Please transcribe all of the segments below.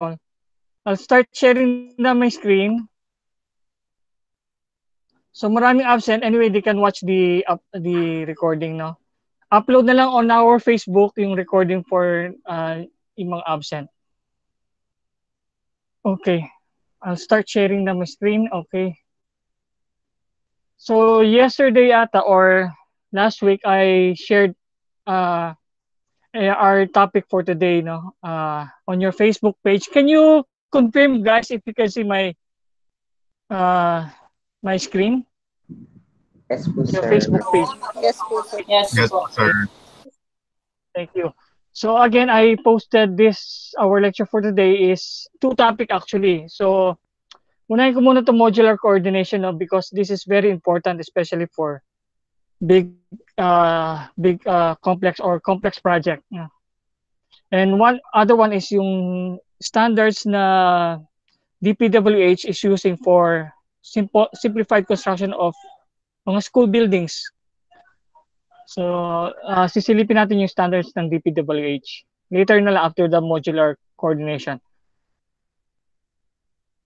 I'll start sharing na my screen. So maraming absent. Anyway, they can watch the recording, no? Upload na lang on our Facebook yung recording for yung mga absent. Okay. I'll start sharing na my screen. Okay. So yesterday ata or last week, I shared our topic for today, no? On your Facebook page. Can you confirm, guys, if you can see uh, my screen? Yes po, Your sir. Facebook page. Yes po, sir. Yes Yes, po. sir. Thank you. So again, I posted this, our lecture for today is two topic actually. So unahin ko muna to modular coordination, no, because this is very important, especially for big complex or complex project. Yeah. And one other one is yung standards na DPWH is using for simplified construction of mga school buildings. So, sisilipin natin yung standards ng DPWH. Later na lang after the modular coordination.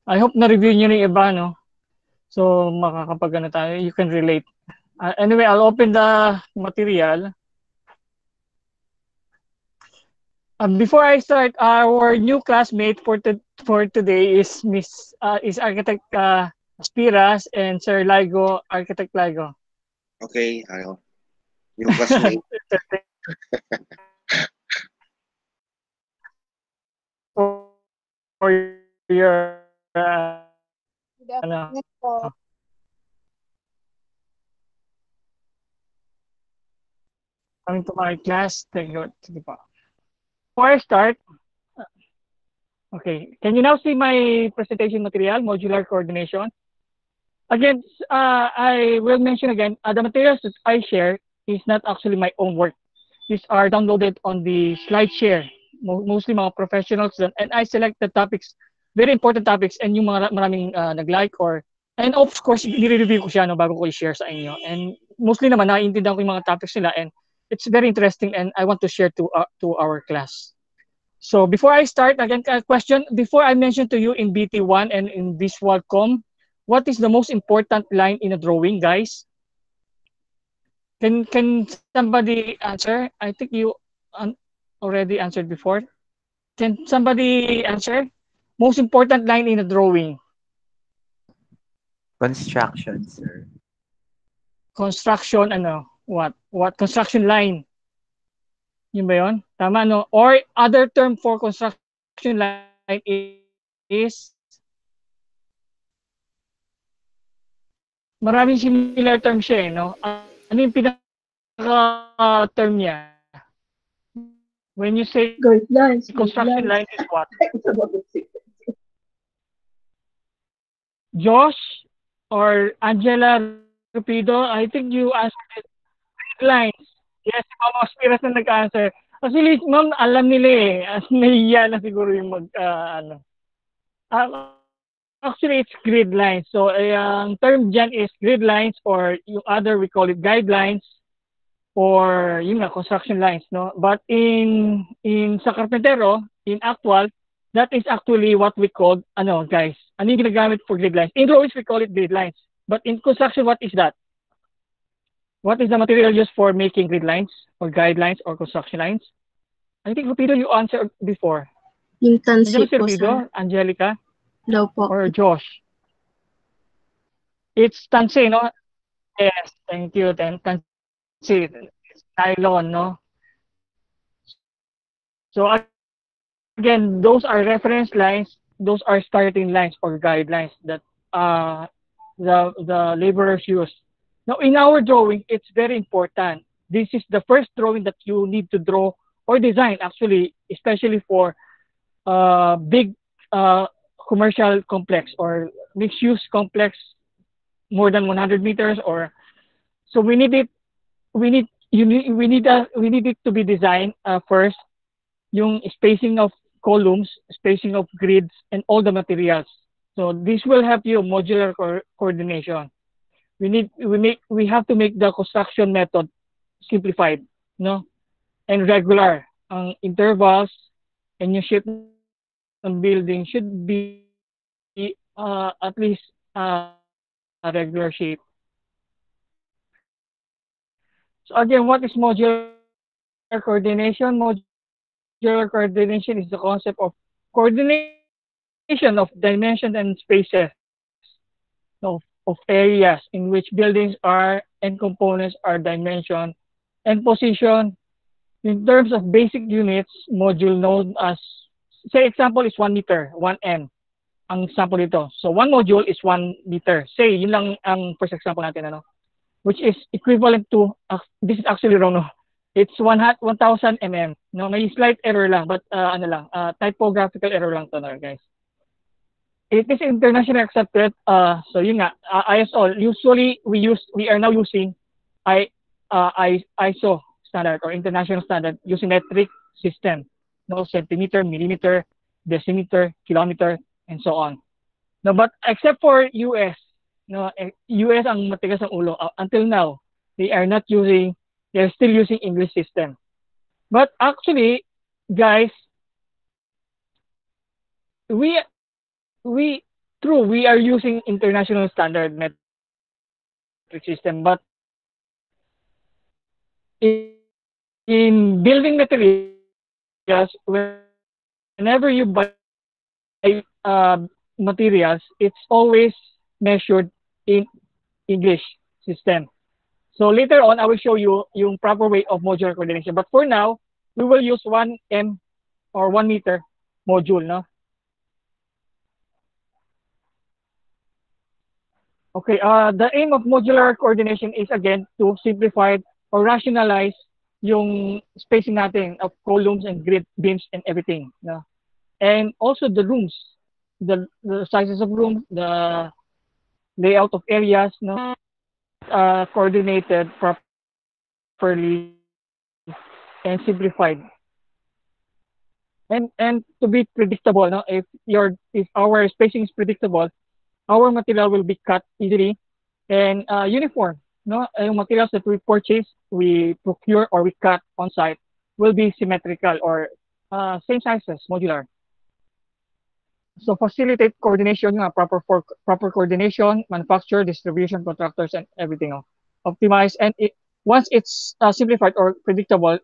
I hope na-review nyo na yung iba, no? So, makakapag tayo, you can relate. Anyway, I'll open the material. Before I start, our new classmate for today is is Architect Spiras and Sir Ligo, Architect Ligo. Okay, yung classmate. for your Good afternoon po. coming to my class. Sige po. Before I start, okay, can you now see my presentation material, modular coordination? Again, I will mention again, the materials that I share is not actually my own work. These are downloaded on the SlideShare, mostly mga professionals, and I select the topics, very important topics, and yung mga maraming nag-like and of course, nire-review ko siya no, bago ko i-share sa inyo. And mostly naman, naiintindihan ko yung mga topics nila, and it's very interesting, and I want to share to our class. So before I start, again, question, before I mention to you in BT1 and in Visualcom, what is the most important line in a drawing, guys? Can somebody answer? I think you already answered before. Can somebody answer? Most important line in a drawing? Construction, sir. Construction, ano? What? Construction line. Yun ba yun? Tama, no? Or other term for construction line is maraming similar term siya, no? Ano yung pinaka-term niya? When you say construction line is what? Josh or Angela Rupido, I think you answered it. Lines. Yes, si Mama Spiras na nag-answer. Actually, ma'am, alam nila eh. Nahiya na siguro yung actually, it's grid lines. So, ang term dyan is grid lines, or yung other, we call it guidelines, or yung construction lines, no? But in sa Carpentero, in actual, that is actually what we call, guys, ano yung ginagamit for grid lines? In drawings, we call it grid lines. But in construction, what is that? What is the material used for making grid lines or guidelines or construction lines? I think, Rupido, you answered before. Yung tansi po, Rupido, sir. Angelica? Daw po. Or Josh? It's tansi, no? Yes, thank you. Tansi. It's nylon, no? So, again, those are reference lines. Those are starting lines or guidelines that the laborers use. Now, in our drawing, it's very important. This is the first drawing that you need to draw or design, actually, especially for big commercial complex or mixed-use complex, more than 100 meters. So we need it. We need it to be designed first. Yung spacing of columns, spacing of grids, and all the materials. So this will help you modular coordination. We have to make the construction method simplified, no, and regular. Ang intervals and yung shape ng building should be at least a regular shape. So again, what is modular coordination? Modular coordination is the concept of coordination of dimensions and spaces of areas in which buildings are and components are dimensioned and positioned in terms of basic units. Module known as, say example is 1 meter, 1 m. Ang example dito. So 1 module is 1 meter. Say, yun lang ang first example natin, ano? Which is equivalent to, this is actually wrong, no? It's 1,000 mm. No, may slight error lang, but typographical error lang to, no, guys. It is internationally accepted. So yun nga, ISO. Usually we are now using ISO standard or international standard using metric system. No, centimeter, millimeter, decimeter, kilometer, and so on. No, but except for US, no, US ang matigas ang ulo. Until now, they're still using English system. But actually, guys, we are using international standard metric system, but in building materials, whenever you buy materials, it's always measured in English system. So later on, I will show you yung proper way of modular coordination. But for now, we will use 1 m or 1 meter module, no? Okay, the aim of modular coordination is again to simplify or rationalize yung spacing natin of columns and grid beams and everything, no? And also the rooms, the sizes of rooms, the layout of areas, no? Coordinated properly and simplified. And to be predictable, no? If our spacing is predictable, our material will be cut easily and uniform. No, yung materials that we purchase, we procure, or we cut on site will be symmetrical or same sizes, modular. So facilitate coordination, proper coordination, manufacture, distribution, contractors, and everything. Optimize, and once it's simplified or predictable,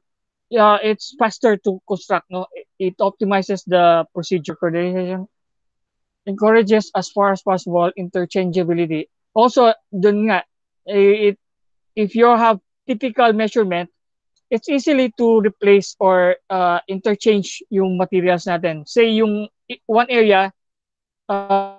it's faster to construct. No, it optimizes the procedure. Coordination encourages as far as possible interchangeability. Also, dun nga, if you have typical measurement, it's easily to replace or interchange yung materials natin. Say yung one area, the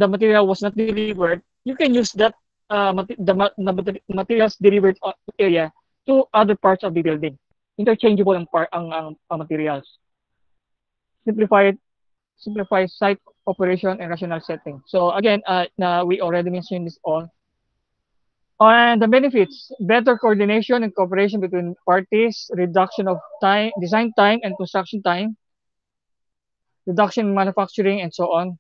material was not delivered, you can use that the materials delivered area to other parts of the building. Interchangeable ang materials. Simplify site operation and rational setting. So again, we already mentioned this all. And the benefits: better coordination and cooperation between parties, reduction of time, design time and construction time, reduction in manufacturing, and so on.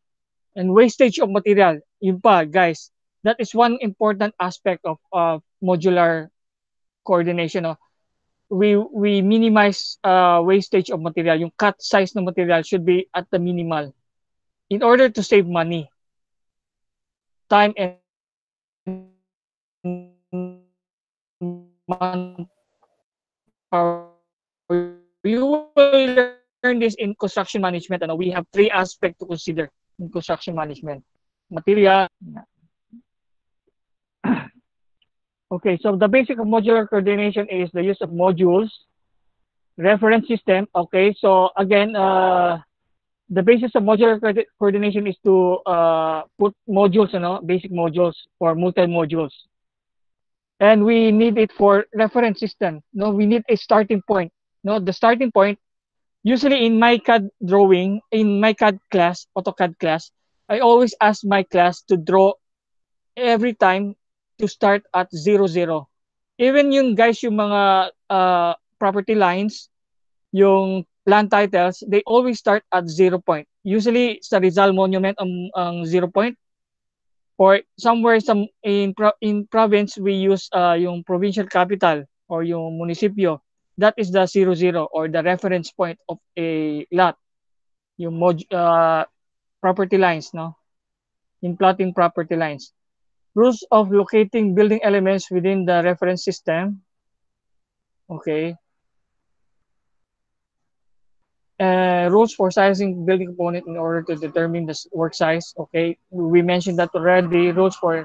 And wastage of material. Yun pa, guys, that is one important aspect of modular coordination. No? We minimize wastage of material. Yung cut size ng material should be at the minimal in order to save money, time, and manpower. You will learn this in construction management. We have 3 aspects to consider in construction management. Material. Okay, so the basic of modular coordination is the use of modules, reference system. Okay, so again, the basis of modular coordination is to put modules, basic modules or multi-modules. And we need it for reference system. No, we need a starting point. No, the starting point, usually in my CAD drawing, in my CAD class, AutoCAD class, I always ask my class to draw every time to start at 0, 0. Even yung guys, yung mga property lines, yung land titles, they always start at 0 point. Usually sa Rizal Monument ang 0 point. Or somewhere in province, we use yung provincial capital or yung munisipyo. that is the 00 or the reference point of a lot. Yung property lines, no? In plotting property lines. Rules of locating building elements within the reference system. Okay. Rules for sizing building component in order to determine the work size. Okay. We mentioned that already. Rules for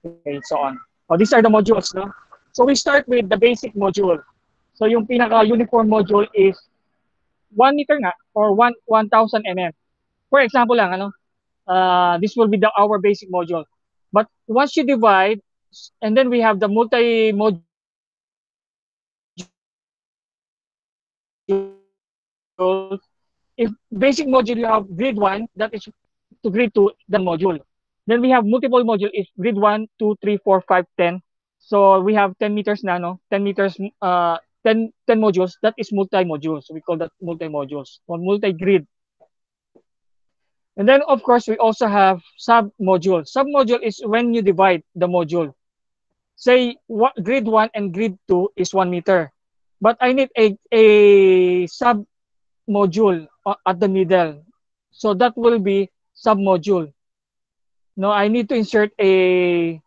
okay, so on. Oh, these are the modules, no? So we start with the basic module. So yung pinaka-uniform module is 1 meter nga or 1,000 mm. For example lang, ano, this will be our basic module. But once you divide, and then we have the multi-module, if basic module you have grid 1, that is to grid 2, the module. Then we have multiple module is grid 1, 2, 3, 4, 5, 10. So we have 10 meters na, no? 10 meters, 10 modules, that is multi-module. So we call that multi-modules or multi-grid. And then, of course, we also have sub-module. Sub-module is when you divide the module. Say, grid 1 and grid 2 is 1 meter. But I need a sub-module at the middle. So that will be sub-module. No, I need to insert a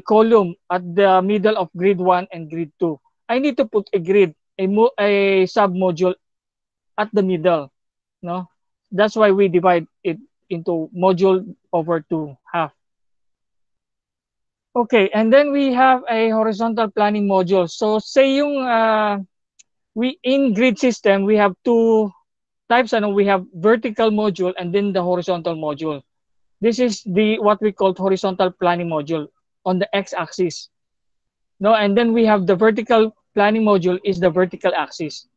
column at the middle of grid 1 and grid 2. I need to put a grid, a sub-module at the middle. No? That's why we divide it into module over 2 half. Okay, and then we have a horizontal planning module. So say yung we in grid system we have two types. Ano, we have vertical module and then the horizontal module. This is the what we call horizontal planning module on the x-axis. No, and then we have the vertical planning module is the vertical axis.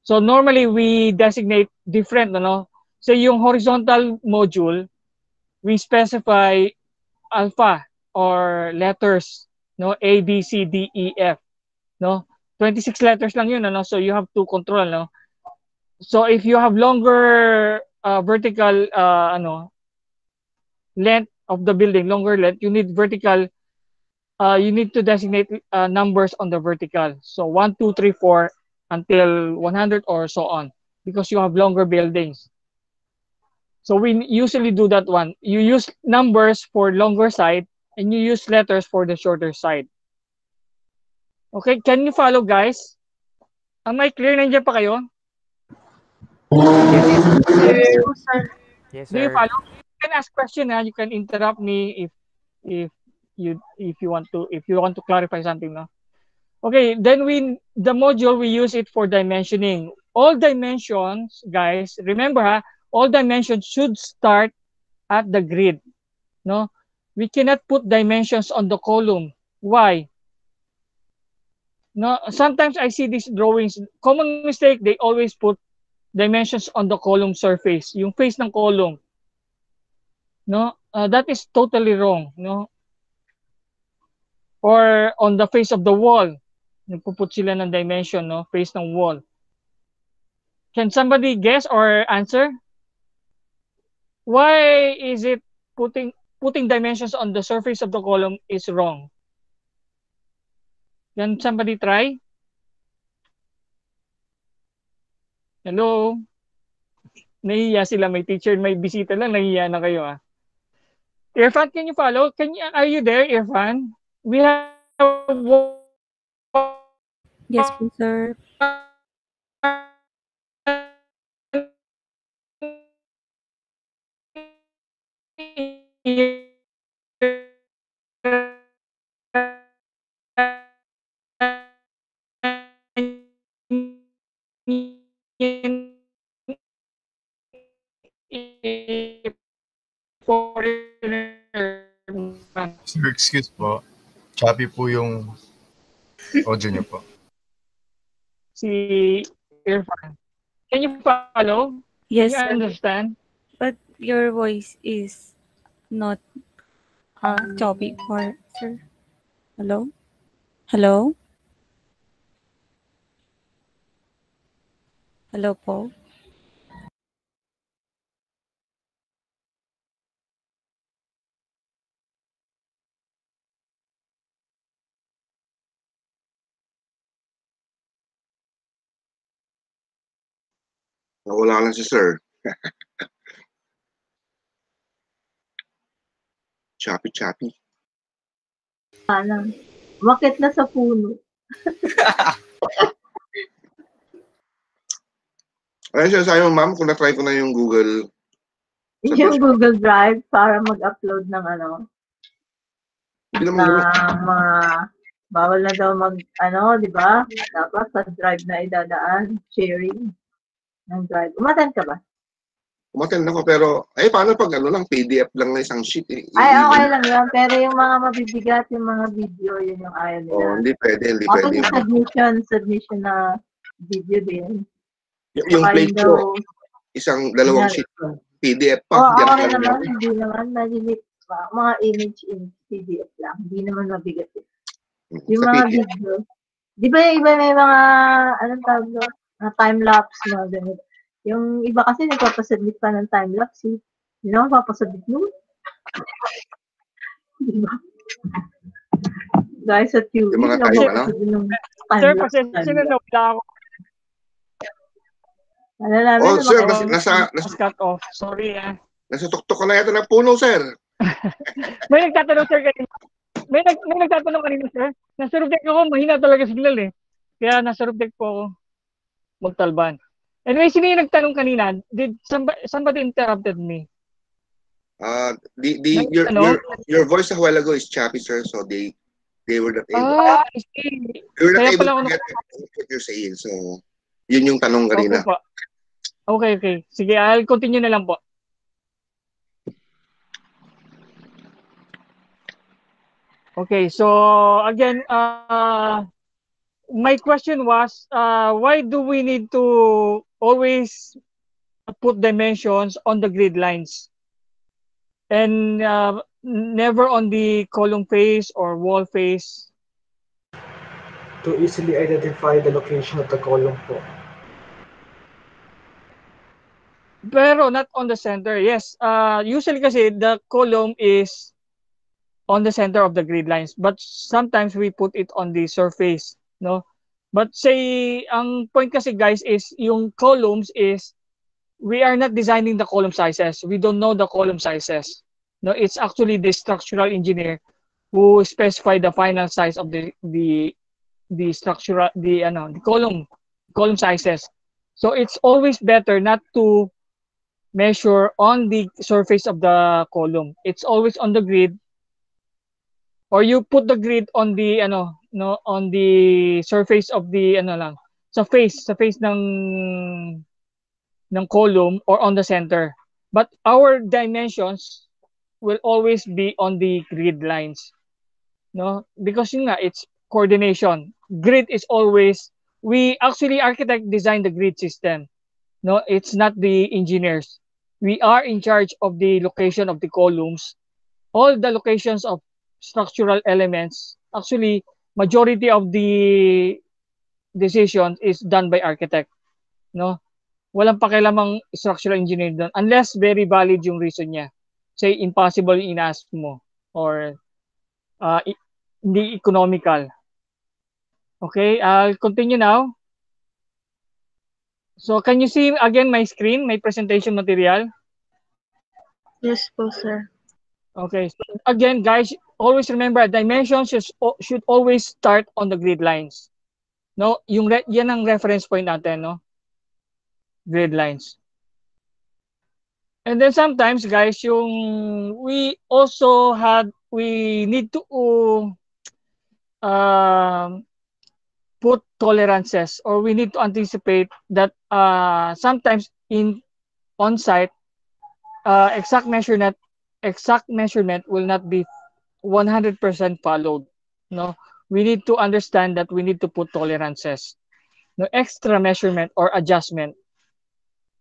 So normally we designate different, no? So yung horizontal module, we specify alpha or letters, no? A, B, C, D, E, F, no? 26 letters lang yun, no? So you have to control, no? So if you have longer vertical length of the building, longer length, you need vertical, you need to designate numbers on the vertical. So 1, 2, 3, 4 until 100 or so on because you have longer buildings. So we usually do that one. You use numbers for longer side and you use letters for the shorter side. Okay, can you follow, guys? Am I clear? Nandiyan pa kayo? Yes, Do you sir. follow? You can ask question. You can interrupt me if you want to clarify something. No? Okay, then the module we use it for dimensioning. All dimensions, guys, remember all dimensions should start at the grid. No, we cannot put dimensions on the column. Why? No, sometimes I see these drawings. Common mistake, they always put dimensions on the column surface, yung face ng column. No, that is totally wrong. No, or on the face of the wall. Nagpuput sila ng dimension, no? Face ng wall. Can somebody guess or answer? Why is it putting dimensions on the surface of the column is wrong? Can somebody try? Hello? Nahiya sila, may teacher, may bisita lang, nahiya na kayo Irfan, can you follow? Are you there, Irfan? We have Yes po, sir. Sir, excuse po. Choppy po yung audio niyo po. Si Irfan. Can you follow? Yes, Can you sir. understand? But your voice is not choppy for sir. Hello? Hello? Hello po? Nawala lang si sir. Choppy. Sana. Umakyat na sa puno. Ano siya sa'yo, ma'am, kung na-try ko na yung Google. Yung Google Drive para mag-upload ng ano, Hindi na naman, mga bawal na daw di ba? Dapat sa drive na idadaan, sharing ng drive. Umatan ka ba? umattend ako, pero, paano pag ano lang, PDF lang na isang sheet? Ay, okay lang yun. Pero yung mga mabibigat, yung mga video, yun yung ayaw nila. Oh, hindi pwede. Okay, submission na video din. Yung Saka plate yun ko, daw, dalawang sheet, PDF pa. Oo, Hindi ako ako rin alam naman, yun. hindi naman malilit pa. Mga image in PDF lang. Hindi naman mabigat yun. Yung Sa mga PDF. video. Di ba yung iba may mga, anong tawag doon? Time-lapse na ganito. Yung iba kasi nagpapasubmit pa ng time-lapse. Hindi naman papasubmit nun. Di ba? Guys, at QE, Yung mga time, ano? nagpapasubmit ng Sir, time-lapse. pasensya na wala ako. Ano namin, Oh, sir, Nasa cut off. Sorry, nasa tuktok ka na yata ng puno, sir. May nagtatanong, sir, kanina. May nagtatanong kanina, sir. Nasa roof deck ako, mahina talaga signal eh. Kaya nasa roof deck po ako magtalban. Anyway, sino yung nagtanong kanina? Did somebody interrupted me? Your voice a while ago is choppy, sir, so they were not able. I see. They were not Kaya able pala to ako get what you're saying. So, yun yung tanong kanina. Opo po. Okay. Sige, I'll continue na lang po. Okay, so again, my question was, why do we need to always put dimensions on the grid lines and never on the column face or wall face? To easily identify the location of the column po. Pero not on the center. Yes, usually kasi the column is on the center of the grid lines, but sometimes we put it on the surface, no? But say, ang point kasi guys is yung columns is we are not designing the column sizes. We don't know the column sizes. No, it's actually the structural engineer who specify the final size of the structural the column sizes. So it's always better not to measure on the surface of the column. It's always on the grid, or you put the grid on the on the surface of the sa face ng column or on the center. But our dimensions will always be on the grid lines, no? Because yun nga, it's coordination. Grid is always, we actually architect design the grid system, no? It's not the engineers. We are in charge of the location of the columns. All the locations of structural elements, actually majority of the decisions is done by architect, no? Walang pakialamang structural engineer doon unless very valid yung reason niya. Say impossible yung inask mo or hindi economical. Okay, I'll continue now. So can you see again my screen, my presentation material? Yes po, sir. Okay, so again guys, always remember dimensions should always start on the grid lines. No, yan ang reference point natin, no? Grid lines. And then sometimes guys, we need to put tolerances, or we need to anticipate that sometimes on site exact measurement will not be 100% followed, no? We need to understand that we need to put tolerances, no extra measurement or adjustment.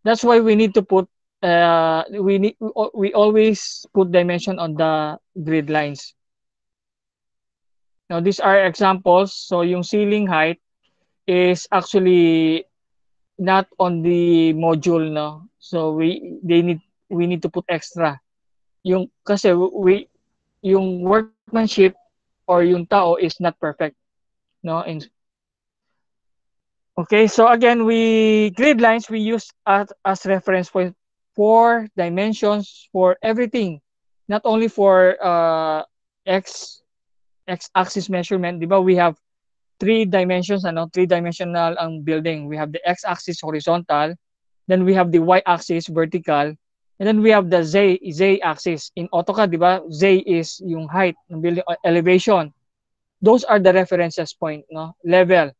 That's why we need to put we always put dimension on the grid lines. Now these are examples. So yung ceiling height is actually not on the module, no? So we need to put extra. Yung kasi yung workmanship or yung tao is not perfect, no? Okay, so again, grid lines we use as reference point for dimensions for everything, not only for x axis measurement. Di ba? We have three dimensions, three-dimensional ang building. We have the x-axis horizontal, then we have the y-axis vertical, and then we have the z axis. In AutoCAD, di ba? Z is yung height ng building, elevation. Those are the references point, no? Level.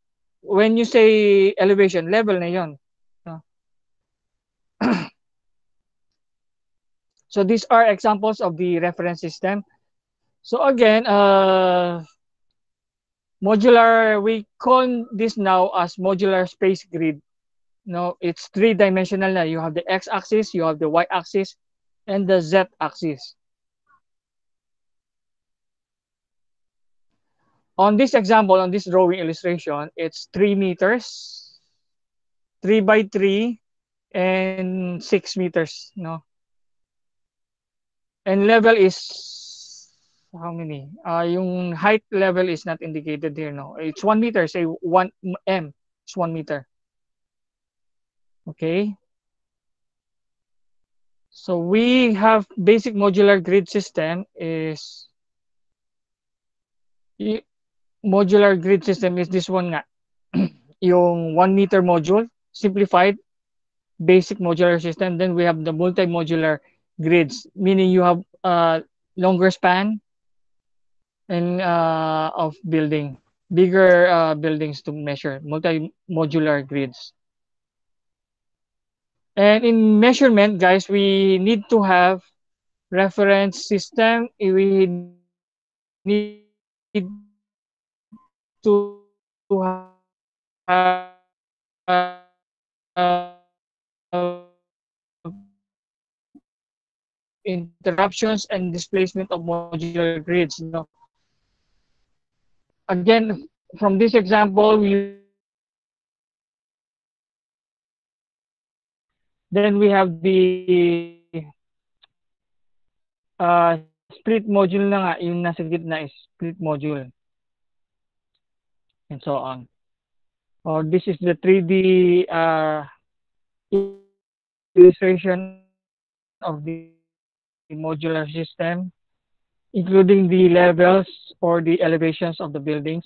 When you say elevation, level na yon. No? So these are examples of the reference system. So again, modular, we call this now as modular space grid. No, it's three-dimensional na. You have the x-axis, you have the y-axis, and the z-axis. On this example, on this drawing illustration, it's 3 meters, 3 by 3, and 6 meters. No, and level is how many? Yung height level is not indicated here. No, it's 1 meter. Say 1 m. It's 1 meter. Okay. So we have basic modular grid system is modular grid system is this one nga. Yung 1 meter module, simplified basic modular system. Then we have the multi-modular grids, meaning you have longer span and of building, bigger buildings to measure, multi-modular grids. And in measurement, guys, we need to have reference system. We need to have interruptions and displacement of modular grids. No? Again, from this example, then we have the split module na nga, yung nasa gitna is split module. And so on. Or this is the 3D illustration of the modular system, including the levels or the elevations of the buildings.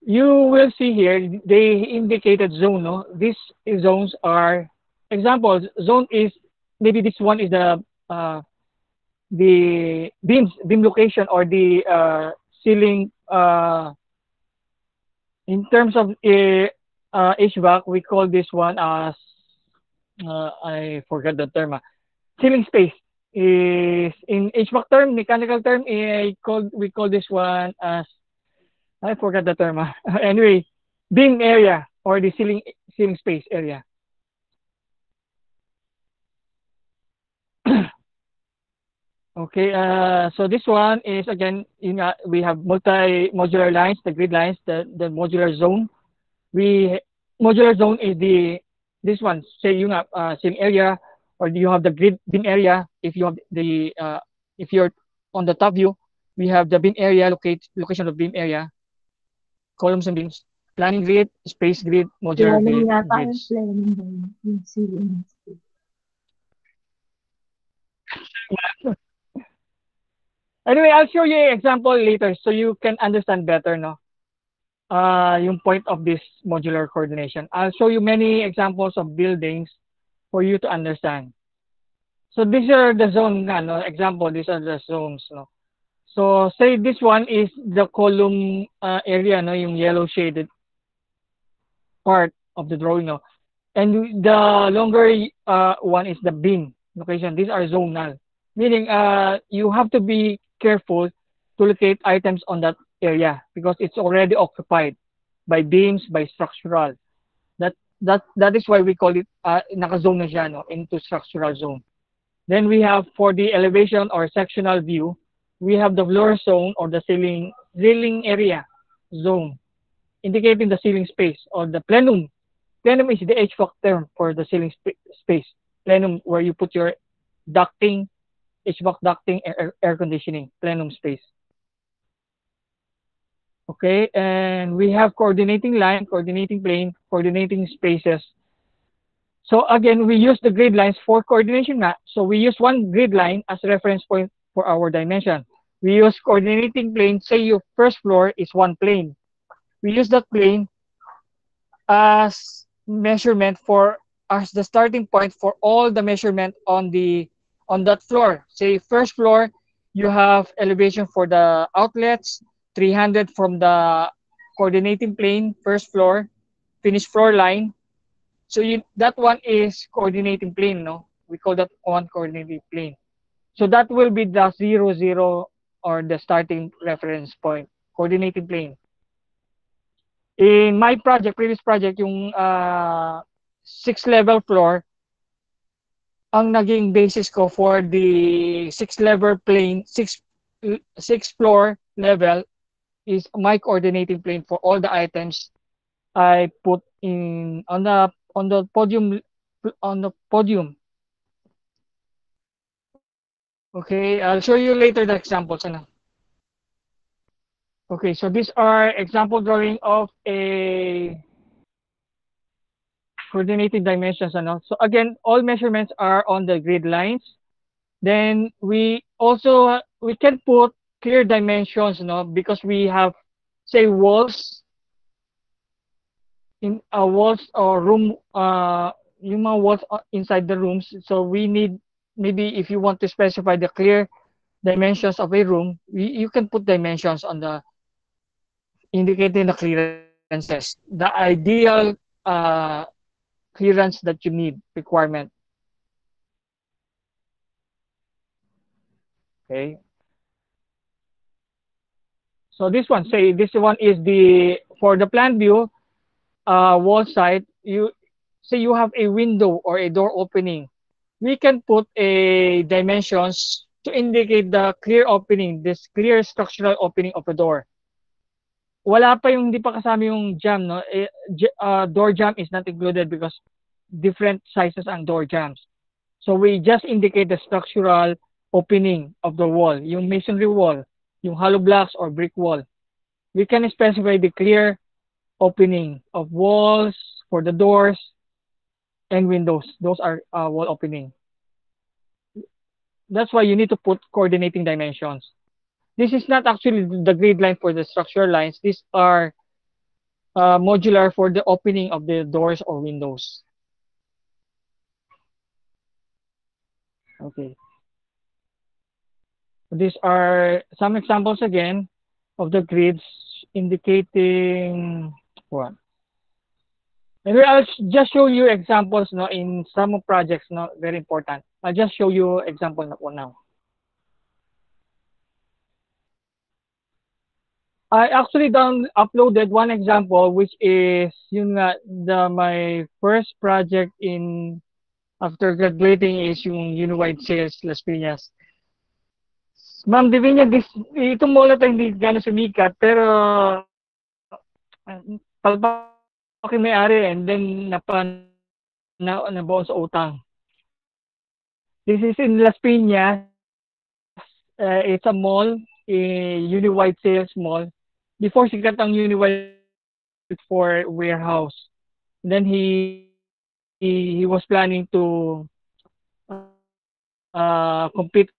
You will see here, they indicated zone. No? These zones are examples. Zone is, maybe this one is the beam location or the ceiling. In terms of HVAC, we call this one as, I forgot the term, ceiling space. Is in HVAC term, mechanical term, we call this one as, I forgot the term. Anyway, beam area or the ceiling space area. Okay, so this one is again, we have multi-modular lines, the grid lines, the modular zone. Modular zone is this one, say yung ceiling area, or you have the grid beam area. If you have the if you're on the top view, we have the beam area, location of beam area, columns and beams, planning grid, space grid, modular grid, grids. Anyway, I'll show you an example later so you can understand better, no? Yung point of this modular coordination. I'll show you many examples of buildings for you to understand. So these are the zone, no? Example, these are the zones, no? So say this one is the column area, no? Yung yellow shaded part of the drawing, no? And the longer one is the beam location. These are zonal, meaning you have to be careful to locate items on that area because it's already occupied by beams, by structural. That is why we call it naka-zone na siya, no, into structural zone. Then we have for the elevation or sectional view, we have the floor zone or the ceiling area zone, indicating the ceiling space, or the plenum. Plenum is the HVAC term for the ceiling space. Plenum, where you put your ducting, HVAC ducting, air conditioning, plenum space. Okay, and we have coordinating line, coordinating plane, coordinating spaces. So again, we use the grid lines for coordination map. So we use one grid line as reference point for our dimension. We use coordinating plane, say your first floor is one plane. We use that plane as measurement for as the starting point for all the measurement on that floor. Say first floor, you have elevation for the outlets, 300 from the coordinating plane, first floor, finished floor line. So that one is coordinating plane, no? We call that one coordinating plane. So that will be the 0, 0 or the starting reference point, coordinating plane. In my project, previous project, yung 6-level floor, ang naging basis ko for the 6-level plane, 6 floor level is my coordinating plane for all the items I put in on the podium. Okay, I'll show you later the examples. Okay, so these are example drawing of a coordinating dimensions. So again, all measurements are on the grid lines. Then we can put clear dimensions, because we have, say, walls in walls or room, yung mga walls inside the rooms. So we need, maybe if you want to specify the clear dimensions of a room, you can put dimensions on the indicating the clearances, the ideal clearance that you need requirement. Okay. So this one is for the plan view wall side. You say you have a window or a door opening. We can put a dimensions to indicate the clear opening, this clear structural opening of a door. Wala pa yung, hindi pa kasama yung jamb, no? Door jamb is not included because different sizes ang door jambs. So we just indicate the structural opening of the wall, yung masonry wall, yung hollow blocks or brick wall. We can specify the clear opening of walls for the doors and windows. Those are wall opening. That's why you need to put coordinating dimensions. This is not actually the grid line for the structural lines. These are modular for the opening of the doors or windows. Okay. These are some examples again of the grids indicating what. Maybe I'll just show you examples, in some projects, very important. I'll just show you example now. I actually uploaded one example, which is my first project after graduating is yung Uniwide Sales Las Piñas. Ma'am Divina, itong mall na hindi gano'n sumikat, pero palpaki may-ari and then nabaon sa utang. This is in Las Piñas. It's a mall, a Uniwide Sales Mall. Before sikat ang Uniwide for warehouse. And then he was planning to compete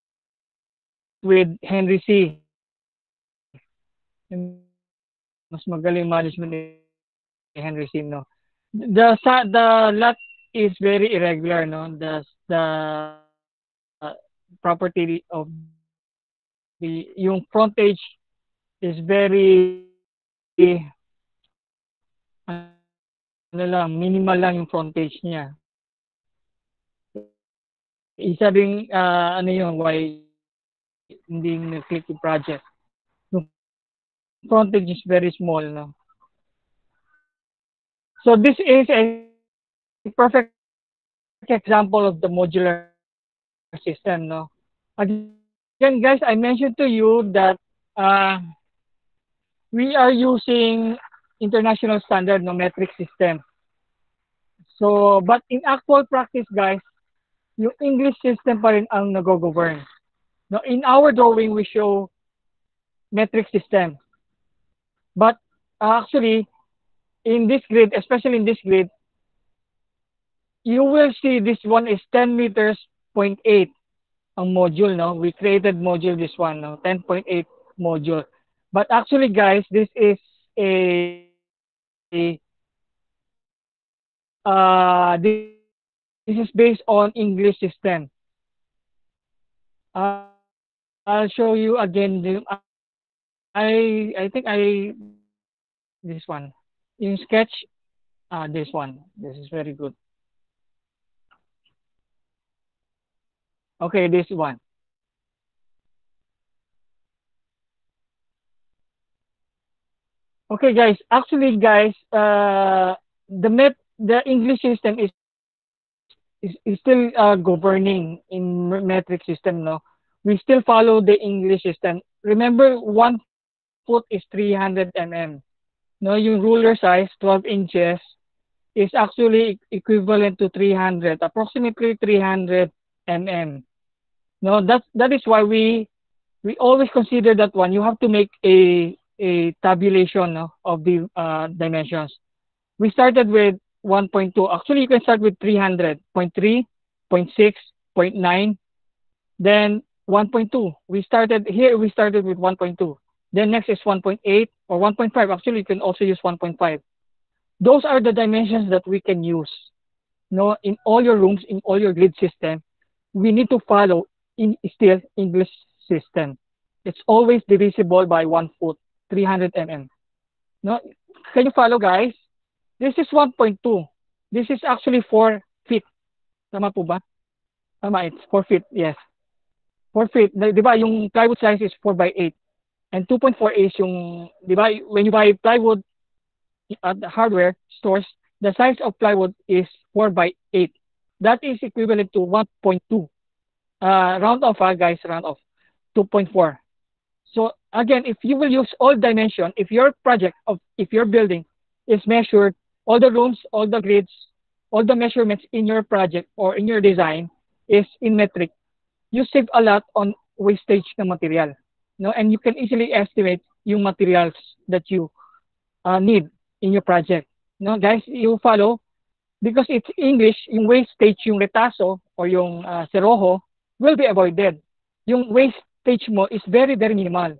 with Henry C. Mas magaling management ni Henry C. No. The lot is very irregular. No. The property of yung frontage is very minimal lang yung frontage niya. Isa ring why hindi na-click yung project. Yung frontage is very small, no? So this is a perfect example of the modular system, no? Again, guys, I mentioned to you that we are using international standard metric system. So, but in actual practice, guys, yung English system pa rin ang nag-govern. Now, in our drawing, we show metric system. But actually, in this grid, especially in this grid, you will see this one is 10 meters, 0.8 ang module, no? We created module this one, no? 10.8 module. But actually, guys, this is this is based on English system. I'll show you again. I think this one in sketch. This one. This is very good. Okay, this one. Okay, guys. Actually, guys, the English system is still governing in metric system, no? We still follow the English system. Remember, 1 foot is 300 mm. No, yung ruler size, 12 inches, is actually equivalent to 300, approximately 300 mm. No, that is why we always consider that one. You have to make a tabulation, no, of the dimensions. We started with 1.2. Actually, you can start with 300, 0.3, 0.6, 0.9, then 1.2. We started with 1.2. Then next is 1.8 or 1.5. Actually, you can also use 1.5. Those are the dimensions that we can use. No, in all your rooms, in all your grid system, we need to follow in still English system. It's always divisible by 1 foot, 300 mm. No, can you follow, guys? This is 1.2. This is actually 4 feet. Tama po ba? Tama, it's 4 feet, yes. 4 feet. Di ba, yung plywood size is 4 by 8. And 2.4 is yung, di ba, when you buy plywood at the hardware stores, the size of plywood is 4 by 8. That is equivalent to 1.2. Round off, guys, round off. 2.4. So again, if you will use all dimension, if your building is measured, all the rooms, all the grids, all the measurements in your project or in your design is in metric, you save a lot on wastage ng material. No? And you can easily estimate yung materials that you need in your project. No, guys, you follow? Because it's English, yung wastage, yung retaso or yung seroho will be avoided. Yung wastage mo is very, very minimal.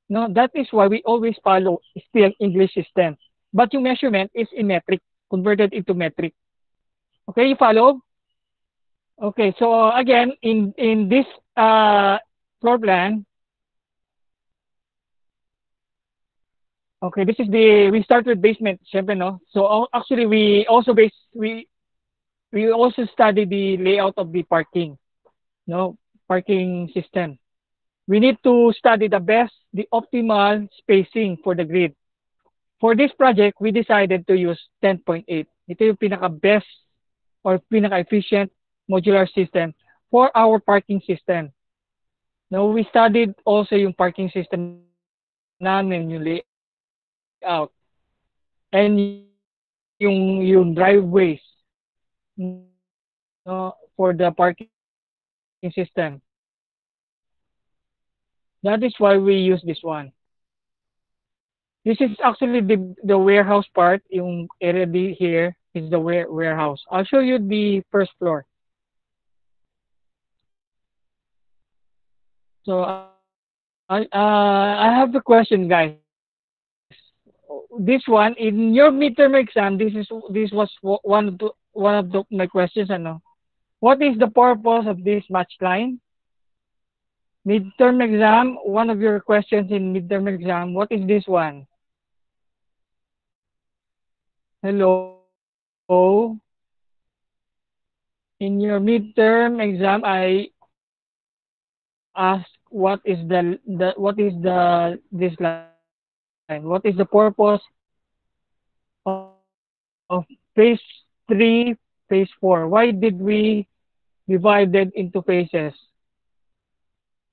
No, that is why we always follow still English system. But yung measurement is in metric, converted into metric. Okay, you follow? Okay, so again, in this floor plan, okay, this is we start with basement, syempre, no? So actually, we also study the layout of the parking, no? Parking system. We need to study the optimal spacing for the grid. For this project, we decided to use 10.8. Ito yung pinaka-best or pinaka-efficient modular system for our parking system. Now, we studied also yung parking system namin, yung layout, and yung driveways, no, for the parking system. That is why we use this one. This is actually the warehouse part. Yung area here is the warehouse. I'll show you the first floor. So I have the question, guys. This one in your midterm exam, this was one of my questions. Ano? What is the purpose of this match line? Midterm exam, one of your questions in midterm exam, what is this one? Hello? In your midterm exam, I asked what is this line? What is the purpose of phase 3, phase 4? Why did we divide it into phases?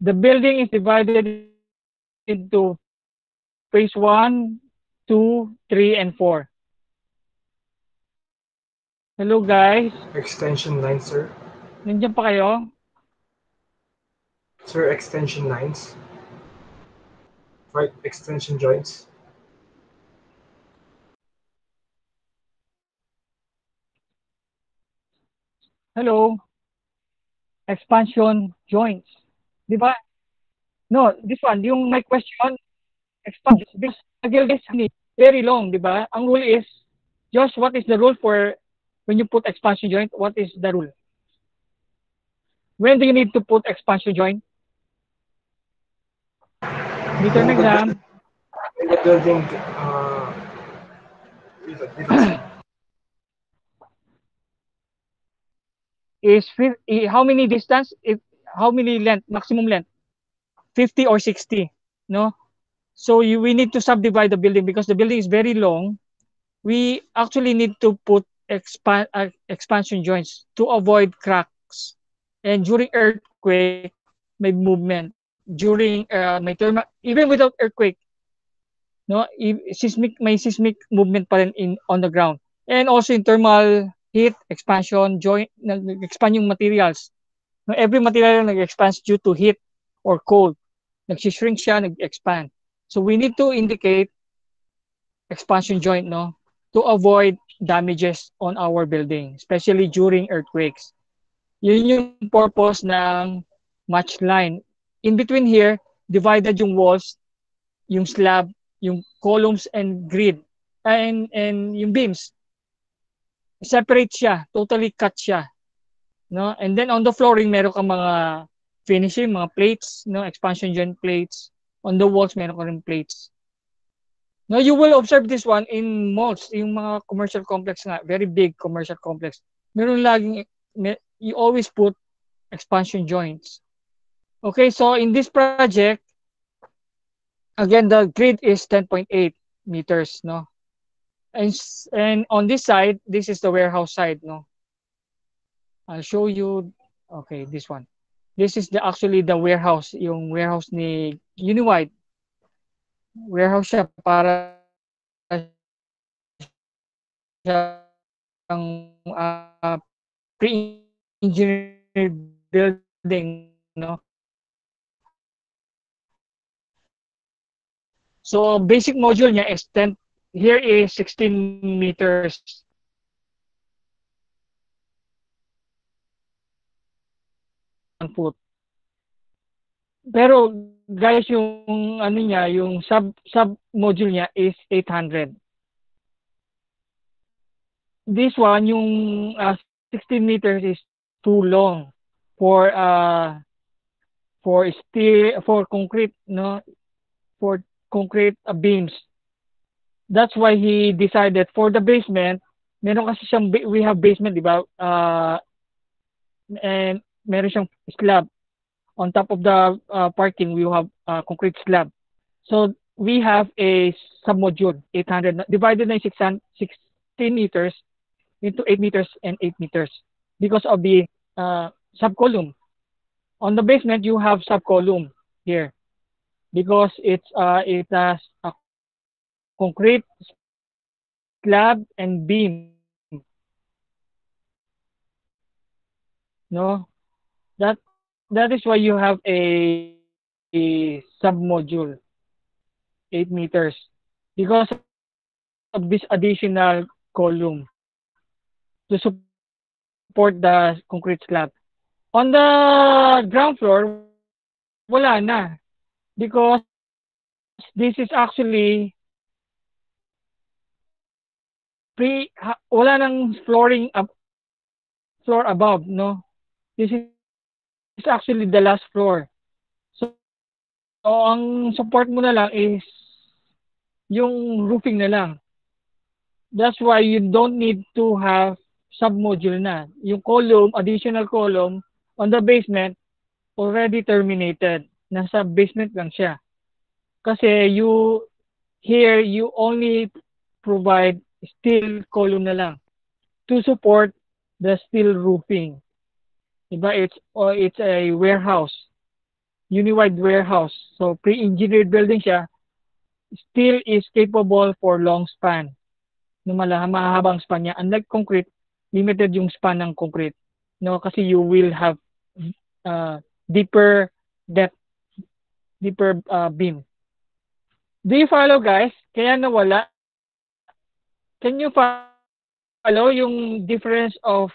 The building is divided into phase 1, 2, 3, and 4. Hello, guys. Extension lines, sir. Nandiyan pa kayo? Sir, extension lines. Right, extension joints. Hello? Expansion joints. Di ba? No, this one, yung my question, expansion. Because again, this is very long, di ba? Ang rule is, Josh, what is the rule for when you put expansion joint? What is the rule? When do you need to put expansion joint? Midterm exam. In the building, Is how many distance? How many length? Maximum length? 50 or 60? No. So we need to subdivide the building because the building is very long. We actually need to put expansion joints to avoid cracks. And during earthquake, may movement. During may thermal, even without earthquake, no, may seismic movement pa rin on the ground. And also in thermal heat expansion, joint, nag-expand yung materials. No, every material nag-expand due to heat or cold. Nag-shrink siya, nag-expand. So we need to indicate expansion joint, no, to avoid damages on our building, especially during earthquakes. Yun yung purpose ng match line. In between here, divided yung walls, yung slab, yung columns and grid, and yung beams. Separate siya, totally cut siya. No? And then on the flooring, meron kang mga finishing, mga plates, no, expansion joint plates. On the walls, meron ka rin plates. No, you will observe this one in malls, yung mga commercial complex nga, very big commercial complex. Meron laging, you always put expansion joints. Okay, so in this project, again, the grid is 10.8 meters, no? And on this side, this is the warehouse side, no? I'll show you, okay, this one. This is actually the warehouse, yung warehouse ni Uniwide. Warehouse siya para siyang pre-engineered building, no? So basic module niya is 10, here is 16 meters. Foot. Pero guys, yung ano niya, yung sub module niya is 800. This one, yung 16 meters is too long for steel, for concrete, no, for concrete beams. That's why he decided for the basement, meron kasi siyang, we have basement, di ba? And meron siyang slab. On top of the parking, we have concrete slab. So we have a submodule, 800, divided na 16 meters into 8 meters and 8 meters because of the subcolumn. On the basement, you have subcolumn here because it has a concrete slab and beam. No, that is why you have a submodule 8 meters because of this additional column to support the concrete slab. On the ground floor, wala na because this is actually wala nang flooring floor above, no? This is actually the last floor. So ang support mo na lang is yung roofing na lang. That's why you don't need to have submodule na. Yung column, additional column on the basement already terminated. Nasa basement lang siya. Kasi here you only provide steel column na lang to support the steel roofing. Diba? It's a warehouse. Uniwide warehouse. So pre-engineered building siya. Steel is capable for long span. Mahahabang span niya. Unlike concrete, limited yung span ng concrete. No, kasi you will have deeper depth, deeper beam. Do you follow, guys? Kaya nawala. Can you follow yung difference of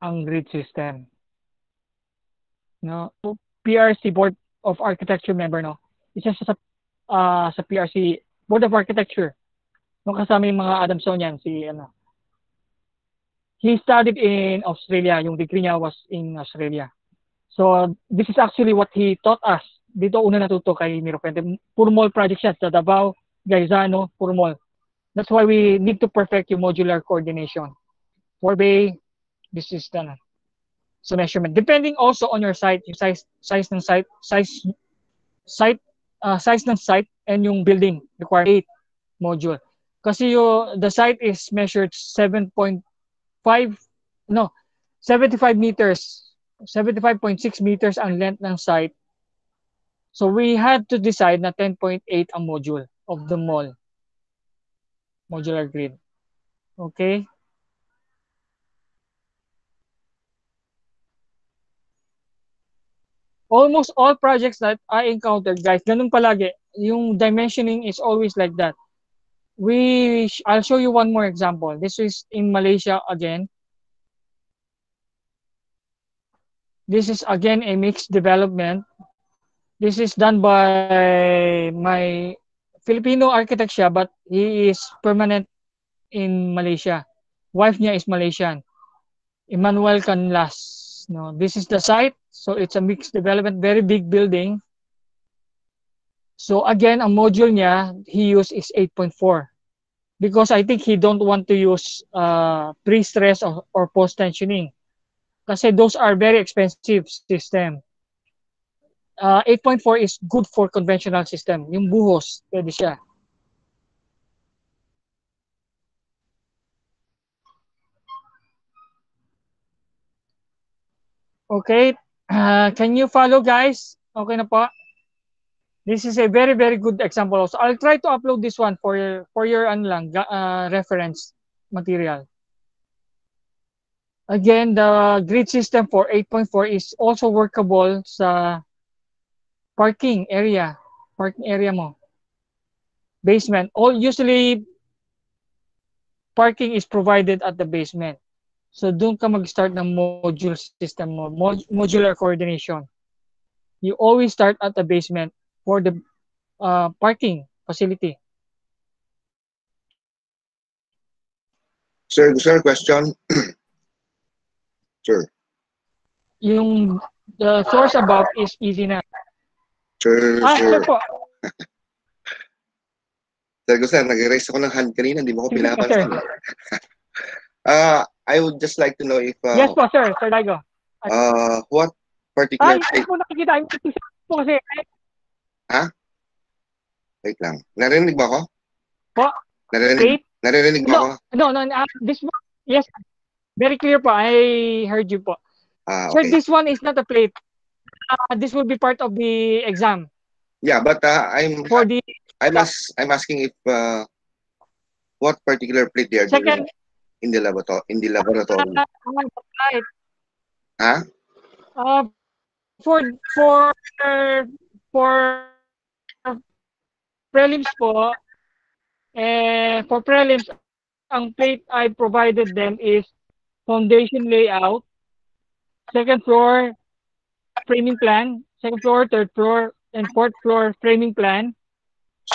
ang grid system. No? PRC Board of Architecture member, no? Isa siya sa PRC Board of Architecture. Nung kasama yung mga Adamsonian, he studied in Australia. Yung degree niya was in Australia. So, this is actually what he taught us. Dito una natuto kay Miro Fuente. Purmol project siya sa Davao, Gaizano, Purmol. That's why we need to perfect yung modular coordination. For bay, this is the measurement. Depending also on your site, yung size ng site, size ng site and yung building require 8 module. Kasi the site is measured 75 meters. 75.6 meters ang length ng site. So we had to decide na 10.8 ang module of the mall. Modular grid. Okay? Almost all projects that I encountered, guys, ganun palagi. Yung dimensioning is always like that. I'll show you one more example. This is in Malaysia again. This is again a mixed development. This is done by my Filipino architect siya, but he is permanent in Malaysia. Wife niya is Malaysian. Emmanuel Canlas. No, this is the site. So it's a mixed development, very big building. So again, ang module niya, he used is 8.4. Because I think he don't want to use pre-stress or post-tensioning. Kasi those are very expensive system. 8.4 is good for conventional system. Yung buhos, pwede siya. Okay, can you follow, guys? Okay na po. This is a very, very good example also. I'll try to upload this one for your reference material. Again, the grid system for 8.4 is also workable sa parking area mo. Basement. Usually, parking is provided at the basement. So, doon ka mag-start ng module system mo, modular coordination. You always start at the basement for the parking facility. Sir, question? Sir. The source above is easy na. Sir. Sir po. Sir, nag-erase ako ng hand kanina, hindi mo ko Sige po, pinapansin. I would just like to know if... yes po, sir. Sir Daigo. What particular... Hindi po nakikita. Hindi po kasi... Ha? Wait lang. Narinig ba ako? Po? Narinig ba ako? No. This one, yes. Very clear po. I heard you po. Okay. Sir, this one is not a plate. This will be part of the exam. Yeah, but I'm asking if what particular plate they are doing in the laboratory. Right. Huh? For prelims po, for prelims, ang plate I provided them is foundation layout, second floor framing plan, second floor, third floor, and fourth floor framing plan,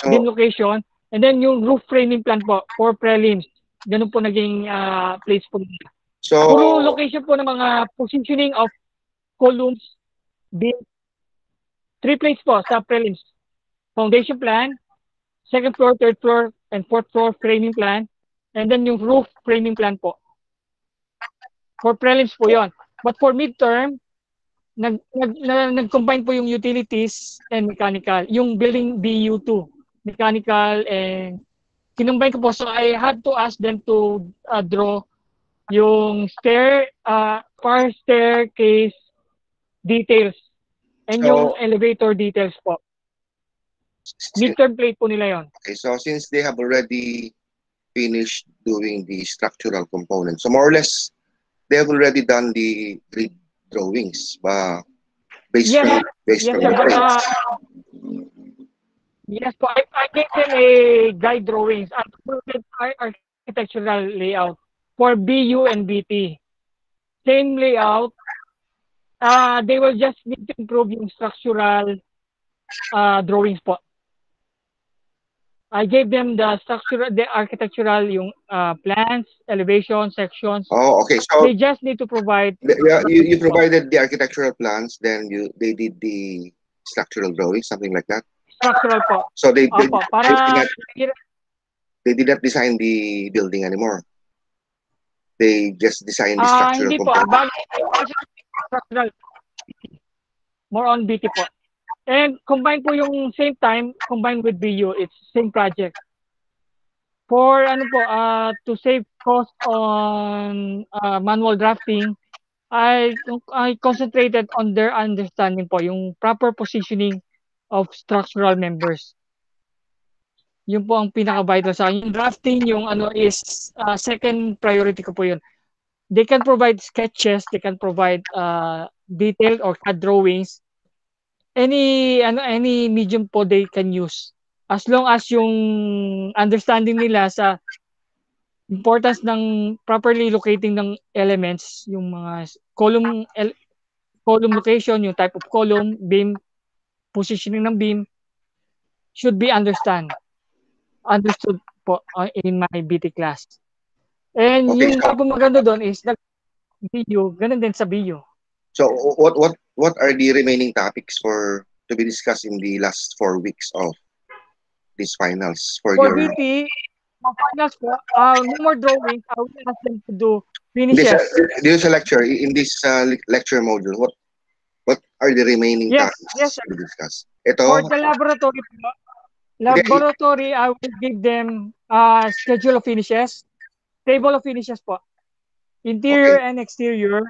then location, and then yung roof framing plan po for prelims. Ganun po naging place po. So, puro location po ng mga positioning of columns, beam. 3 plates po sa prelims. Foundation plan, second floor, third floor, and fourth floor framing plan, and then yung roof framing plan po. For prelims po yon. But for midterm, nag-combine po yung utilities and mechanical. Yung building BU2, mechanical and kinumbine ko po. So I had to ask them to draw yung fire staircase details and yung elevator details po. Midterm plate po nila yon. Okay, so since they have already finished doing the structural components, so more or less, they have already done the grid drawings based on the yes po, I gave them a guide drawings at architectural layout for BU and BT. same layout. They will just need to improve yung structural drawings po. I gave them the structural, the architectural, yung plans, elevation, sections. Oh, okay. So They just need to provide. you provided the architectural plans, then they did the structural drawings, something like that. Structural po. So they Opo, para did not design the building anymore. They just designed the structural hindi po. component. Structural. More on BT po. And combine po yung same time, combined with BU, it's same project. For to save cost on manual drafting, I concentrated on their understanding po, yung proper positioning of structural members. Yun po ang pinaka-vital sa akin. Yung drafting, yung is second priority ko po yun. They can provide sketches, they can provide detailed or CAD drawings. Any medium po they can use. As long as yung understanding nila sa importance ng properly locating ng elements, yung mga column location, yung type of column, beam, positioning ng beam, should be understood po in my BT class. And Okay, yung po maganda doon is video, ganun din sa video. So what are the remaining topics to be discussed in the last 4 weeks of these finals for For your BT, finals po, no more drawings. I will ask them to do finishes. this lecture in this lecture module? What are the remaining topics Yes, to be discussed? Ito. For the laboratory po, I will give them schedule of finishes, table of finishes po, interior and exterior.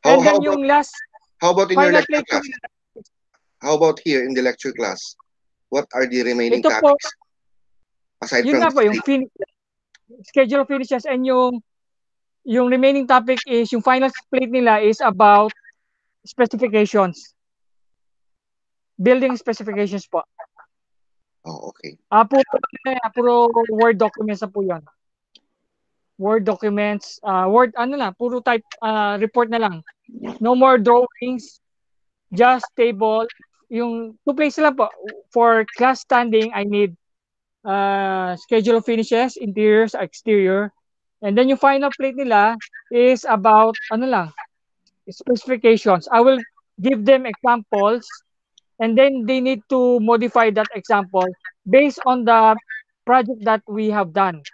And then yung last, how about in your final lecture plate class? How about here in the lecture class? What are the remaining ito po, topics? Aside yun from nga po, yung schedule of finishes, and yung remaining topic is, yung final plate nila is about specifications. Building specifications po. Oh, okay. Puro Word documents na po yun. Word documents, Word, puro type, report na lang. No more drawings, just table. Yung 2 places lang po. For class standing, I need schedule of finishes, interiors, exterior. And then yung final plate nila is about, specifications. I will give them examples, and then they need to modify that example based on the project that we have done.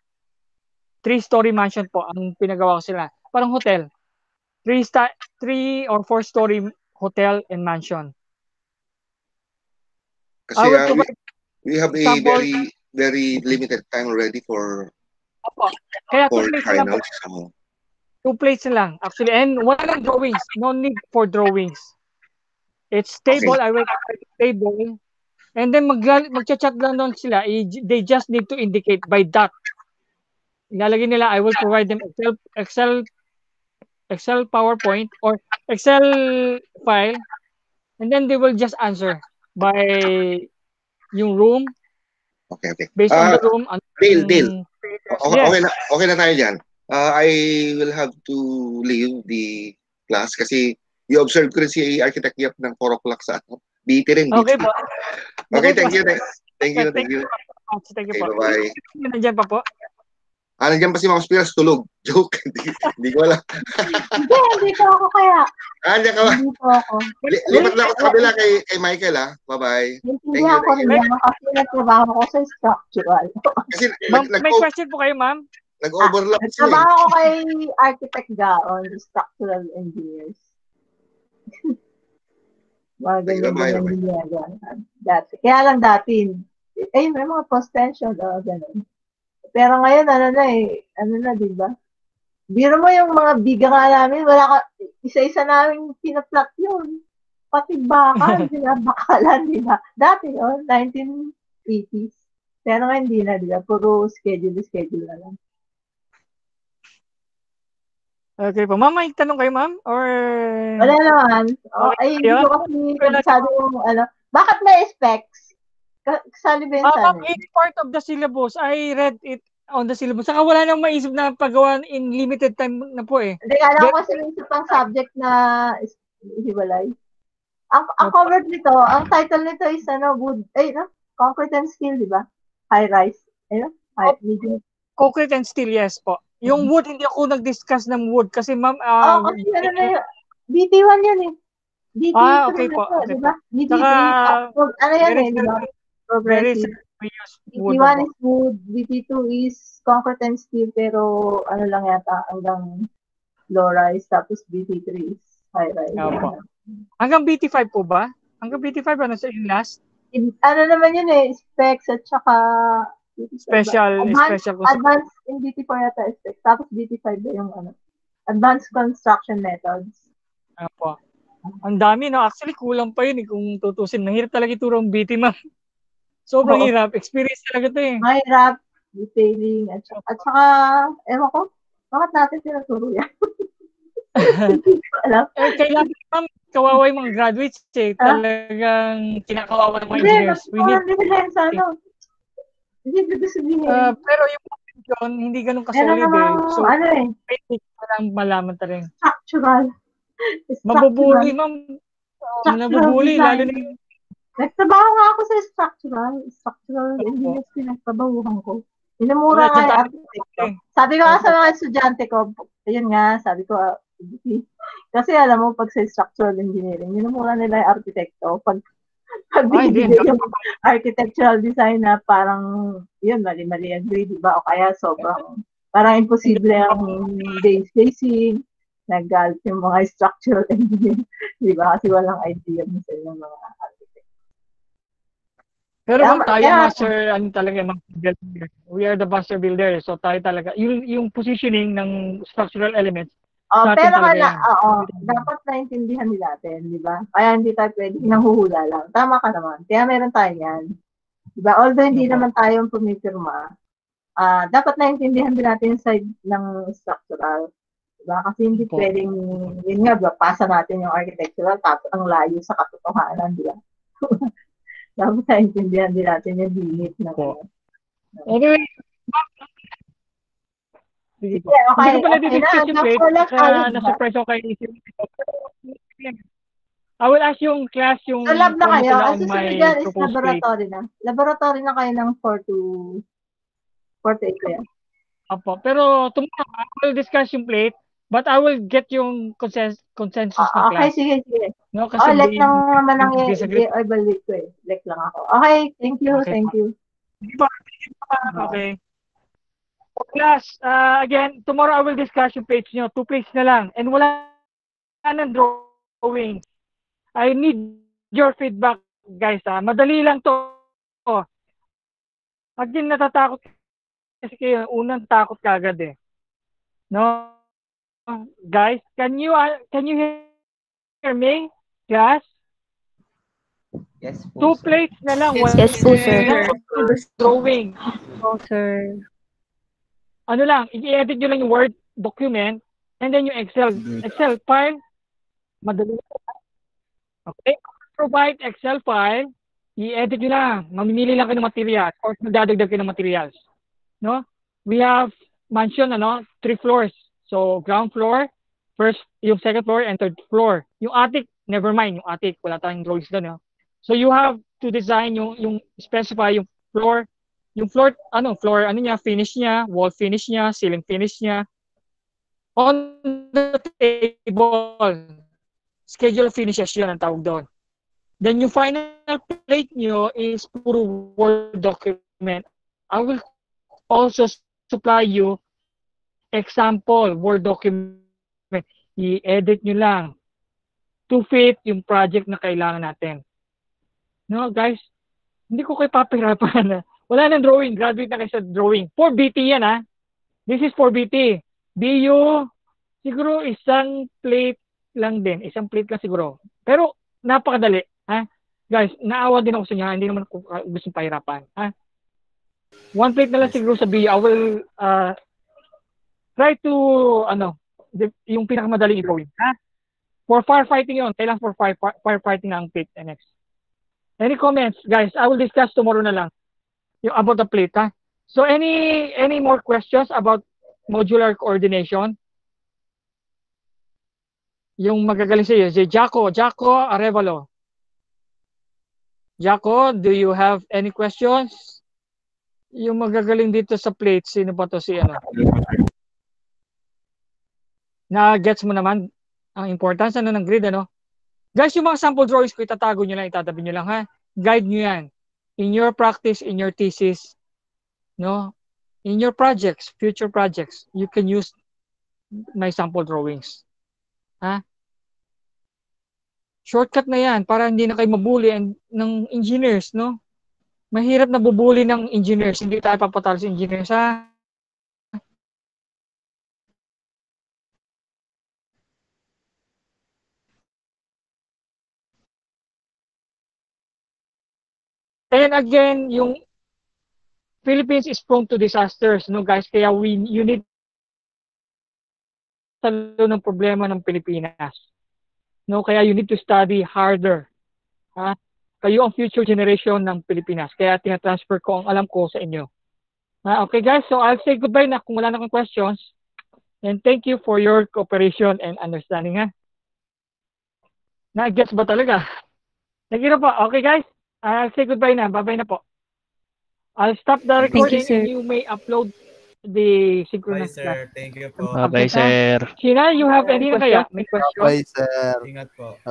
3-story mansion po ang pinagawa ko sila. Parang hotel. 3 or 4-story hotel and mansion. Kasi we have a very limited time already for Kaya 2 plates lang po. finals. 2 plates lang actually, and walang drawings. No need for drawings. It's table. Okay. I will create a table, and then magchat-chat lang doon sila. They just need to indicate by dot. Ilalagay nila, I will provide them Excel PowerPoint or Excel file, and then they will just answer by yung room. Okay. Based on the room. Dale. Yes. Okay na tayo dyan. I will have to leave the class kasi you-observe ko rin si Architect Yap ng 4 o'clock sa BT rin. Okay po. Okay, thank you. Thank you. Thank you po. Bye-bye. Nandiyan pa po. Nandiyan pa si Mga Spiras, tulog. Joke. Hindi ko alam. Hindi ko ako kaya. Nandiyan ka ba? Hindi po ako. Lipat na ako sa kabila kay Michael, ha? Bye-bye. Hindi ako rin naman kasi nagtrabaho ko sa structural. Kasi May question po kayo, ma'am? nag-overlap sila. Nagtrabaho ko kay Architect Gaon, structural engineers. Mga ganyan ginagawa. Dati. Kaya lang dati, may mga post-tension, gano'n. Pero ngayon, di ba? Biro mo yung mga biga nga namin, isa-isa namin pinaplot yun. Pati bakal, bakalan, di ba? Dati, 1980s. Pero ngayon, hindi na, di ba? Puro schedule na lang. Okay po. Ma'am, may tanong kayo, ma'am? Or... Wala naman. Hindi ko kasi kabisado yung, bakit may specs? Kasali ba yun sa it's part of the syllabus. I read it on the syllabus. Saka wala nang maisip na paggawa in limited time na po eh. Hindi, alam ko kasi may isa pang subject na hiwalay. Ang covered nito, ang title nito is wood, concrete and steel, di ba? High rise. Medium. Concrete and steel, yes po. Yung wood, hindi ako nag-discuss ng wood kasi ma'am, Kasi BT1 yan eh. BT3 okay po. di ba? BT3, yan eh, di ba? Progressive. BT1 is wood, BT2 is concrete and steel, pero lang yata, hanggang low rise, tapos BT3 is high rise. Hanggang BT5 po ba? Hanggang BT5 ano sa yung last? Naman yun eh, specs at saka special. Advanced in BT4 yata specs. Tapos BT5 yung advanced construction methods. Apo. Ang dami no, actually kulang pa yun eh kung tutusin. Mahirap talaga ituro ang BT ma'am. Sobrang hirap. Experience talaga ito eh. Mahirap, detailing, at saka, ewan ko, bakit natin tinuturo yan? Kailangan ma'am, kawawa yung mga graduates eh. Talagang kinakawawa ng mga engineers. Pero yung position, hindi ganun kasolid eh. So, parang malaman ta rin. Structural. Mabubuli, ma'am. Nabubuli, lalo na yung... Nagtrabaho nga ako sa structural engineers, pinagtrabahuhan ko. Inumura nga yung arkitekto. Sabi ko nga sa mga estudyante ko, ayun nga, sabi ko, kasi alam mo, pag sa structural engineering, minumura nila yung arkitekto. Pag bibigay yung architectural design na parang, yun, mali-mali ang grade, diba? O kaya sobrang, parang imposible ang base spacing, nag-galit yung mga structural engineer, diba? Kasi walang idea mo sa yung mga architect. Pero tayo, master, talaga, we are the master builder. So tayo talaga, yung positioning ng structural elements, pero dapat naintindihan nila natin, di ba? Kaya hindi tayo pwede nanghuhula lang. Tama ka naman. Kaya meron tayo yan. Di ba? Although hindi naman tayo pumipirma, dapat naintindihan din natin yung side ng structural. Di ba? Kasi hindi pwedeng, yun nga, pasa natin yung architectural tapos ang layo sa katotohanan, di ba? Dapat naintindihan din natin yung limit na. Anyway, sige po. Hindi ko pala di-discuss yung plate. Na-surprise ako kay isip. I will ask yung class yung... So, lab na kayo. Ang susunod yan is laboratory na. Laboratory na kayo ng 4 to 8 kayo. Opo. Pero tomorrow, I will discuss yung plate, but I will get yung consensus na class. Okay, sige. No, kasi let lang naman ang i-evaluate ko eh. Let lang ako. Okay, thank you. Okay. Class, again, tomorrow I will discuss yung page nyo. 2 pages na lang. And wala nang drawing. I need your feedback, guys. Madali lang to. Again, natatakot kasi kayo. Unang takot kagad eh. No? Guys, can you hear me? Class? Yes po, 2 plates na lang. Yes po, sir. Drawing. Oh, sir. Ano lang, i-edit nyo lang yung Word document and then yung Excel file, madali. Okay? Provide Excel file, i-edit nyo lang. Mamimili lang kayo ng materials or magdadagdag kayo ng materials. No? We have mentioned 3 floors. So, ground floor, yung second floor, and third floor. Yung attic, never mind, yung attic, wala tayong drawings doon. So, you have to design yung specify yung floor, finish niya, wall finish niya, ceiling finish niya. On the table, schedule finishes yun ang tawag doon. Then yung final plate nyo is puro Word document. I will also supply you example Word document. I-edit nyo lang to fit yung project na kailangan natin. No, guys? Hindi ko kayo papahirapan. Wala nang drawing. Graduate na kayo sa drawing. For BT yan, This is for BT. BU, siguro isang plate lang din. Isang plate lang siguro. Pero, napakadali. Guys, naawa din ako sa inyo. Hindi naman ko gusto pahirapan. 1 plate na lang siguro sa BU. I will try to, yung pinakamadaling drawing. For firefighting yun. Kailangan for firefighting na ang plate. Next. Any comments? Guys, I will discuss tomorrow na lang. Yung about the plate, So any more questions about modular coordination? Yung magagaling sa iyo, si Jaco Arevalo. Jaco, do you have any questions? Yung magagaling dito sa plate, sino ba to si ano? Na-gets mo naman ang importance ano ng grid, ano? Guys, yung mga sample drawings ko, itatago nyo lang, itatabi nyo lang, ha? Guide nyo yan. In your practice, in your thesis, no? In your projects, future projects, you can use my sample drawings. Ha? Shortcut na yan para hindi na kayo mabuli ng engineers, no? Mahirap na bubuli ng engineers. Hindi tayo papatalo sa engineers, ha? And again, yung Philippines is prone to disasters, no guys? Kaya you need talo ng problema ng Pilipinas. No, kaya you need to study harder. Ha? Kayo ang future generation ng Pilipinas. Kaya tinatransfer ko ang alam ko sa inyo. Ha? Okay guys, so I'll say goodbye na kung wala na akong questions. And thank you for your cooperation and understanding, ha? Na-gets ba talaga? Thank you na po. Okay guys, I'll say goodbye na. Bye-bye na po. I'll stop the recording sir. and you may upload the Bye, synchronous class. sir. Thank you po. Bye, sir. Sheena, you have any na kaya? May question? Bye, sir. Ingat po.